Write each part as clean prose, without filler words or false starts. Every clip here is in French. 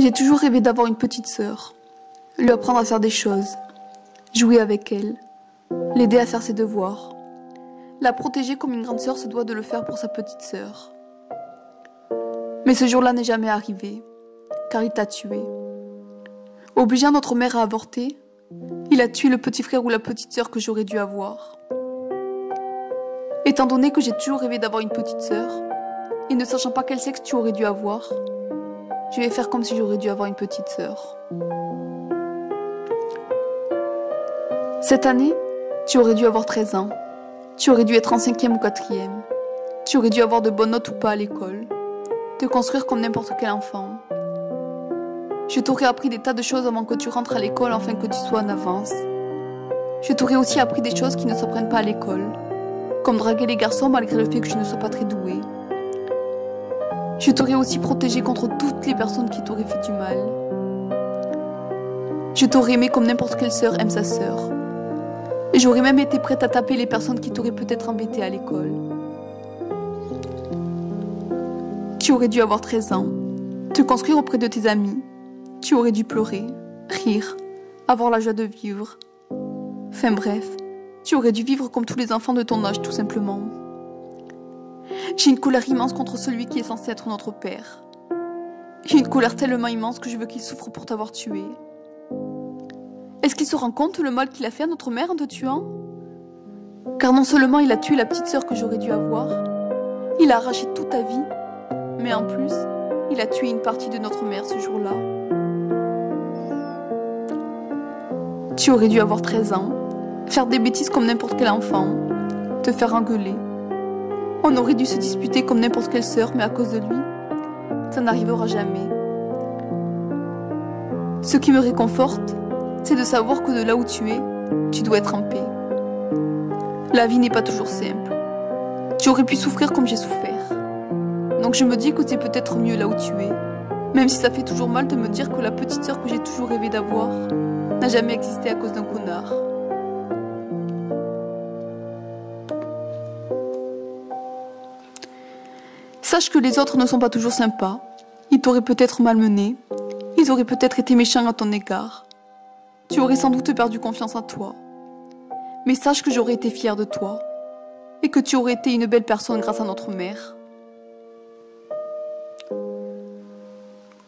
J'ai toujours rêvé d'avoir une petite sœur, lui apprendre à faire des choses, jouer avec elle, l'aider à faire ses devoirs, la protéger comme une grande sœur se doit de le faire pour sa petite sœur. Mais ce jour-là n'est jamais arrivé, car il t'a tué. Obligeant notre mère à avorter, il a tué le petit frère ou la petite sœur que j'aurais dû avoir. Étant donné que j'ai toujours rêvé d'avoir une petite sœur, et ne sachant pas quel sexe tu aurais dû avoir, je vais faire comme si j'aurais dû avoir une petite sœur. Cette année, tu aurais dû avoir 13 ans. Tu aurais dû être en 5e ou 4e. Tu aurais dû avoir de bonnes notes ou pas à l'école. Te construire comme n'importe quel enfant. Je t'aurais appris des tas de choses avant que tu rentres à l'école afin que tu sois en avance. Je t'aurais aussi appris des choses qui ne s'apprennent pas à l'école. Comme draguer les garçons malgré le fait que je ne sois pas très douée. Je t'aurais aussi protégé contre toutes les personnes qui t'auraient fait du mal. Je t'aurais aimé comme n'importe quelle sœur aime sa sœur. Et j'aurais même été prête à taper les personnes qui t'auraient peut-être embêté à l'école. Tu aurais dû avoir 13 ans, te construire auprès de tes amis. Tu aurais dû pleurer, rire, avoir la joie de vivre. Enfin bref, tu aurais dû vivre comme tous les enfants de ton âge tout simplement. J'ai une colère immense contre celui qui est censé être notre père. J'ai une colère tellement immense que je veux qu'il souffre pour t'avoir tué. Est-ce qu'il se rend compte le mal qu'il a fait à notre mère en te tuant? Car non seulement il a tué la petite sœur que j'aurais dû avoir, il a arraché toute ta vie, mais en plus, il a tué une partie de notre mère ce jour-là. Tu aurais dû avoir 13 ans, faire des bêtises comme n'importe quel enfant, te faire engueuler. On aurait dû se disputer comme n'importe quelle sœur, mais à cause de lui, ça n'arrivera jamais. Ce qui me réconforte, c'est de savoir que de là où tu es, tu dois être en paix. La vie n'est pas toujours simple. Tu aurais pu souffrir comme j'ai souffert. Donc je me dis que c'est peut-être mieux là où tu es, même si ça fait toujours mal de me dire que la petite sœur que j'ai toujours rêvé d'avoir n'a jamais existé à cause d'un connard. Sache que les autres ne sont pas toujours sympas. Ils t'auraient peut-être malmené. Ils auraient peut-être été méchants à ton égard. Tu aurais sans doute perdu confiance en toi. Mais sache que j'aurais été fière de toi. Et que tu aurais été une belle personne grâce à notre mère.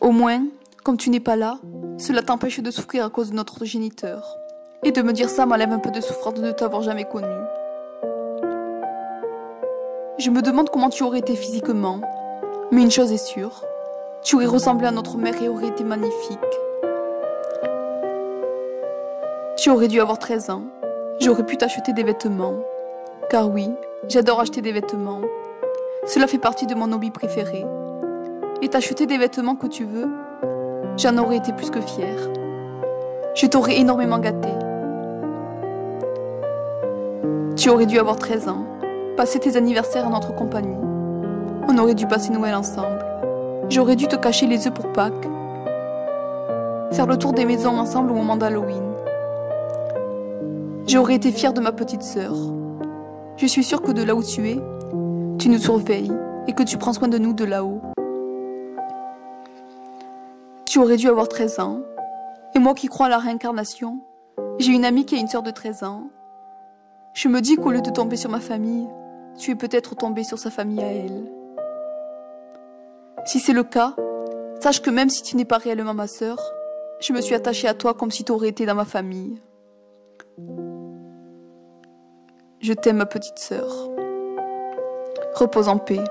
Au moins, comme tu n'es pas là, cela t'empêche de souffrir à cause de notre géniteur. Et de me dire ça m'enlève un peu de souffrance de ne t'avoir jamais connu. Je me demande comment tu aurais été physiquement, mais une chose est sûre, tu aurais ressemblé à notre mère et aurais été magnifique. Tu aurais dû avoir 13 ans, j'aurais pu t'acheter des vêtements, car oui, j'adore acheter des vêtements. Cela fait partie de mon hobby préféré. Et t'acheter des vêtements que tu veux, j'en aurais été plus que fière. Je t'aurais énormément gâté. Tu aurais dû avoir 13 ans. Passer tes anniversaires en notre compagnie. On aurait dû passer Noël ensemble. J'aurais dû te cacher les œufs pour Pâques. Faire le tour des maisons ensemble au moment d'Halloween. J'aurais été fière de ma petite sœur. Je suis sûre que de là où tu es, tu nous surveilles et que tu prends soin de nous de là-haut. Tu aurais dû avoir 13 ans. Et moi qui crois à la réincarnation, j'ai une amie qui a une sœur de 13 ans. Je me dis qu'au lieu de tomber sur ma famille, tu es peut-être tombé sur sa famille à elle. Si c'est le cas, sache que même si tu n'es pas réellement ma sœur, je me suis attachée à toi comme si tu aurais été dans ma famille. Je t'aime, ma petite sœur. Repose en paix.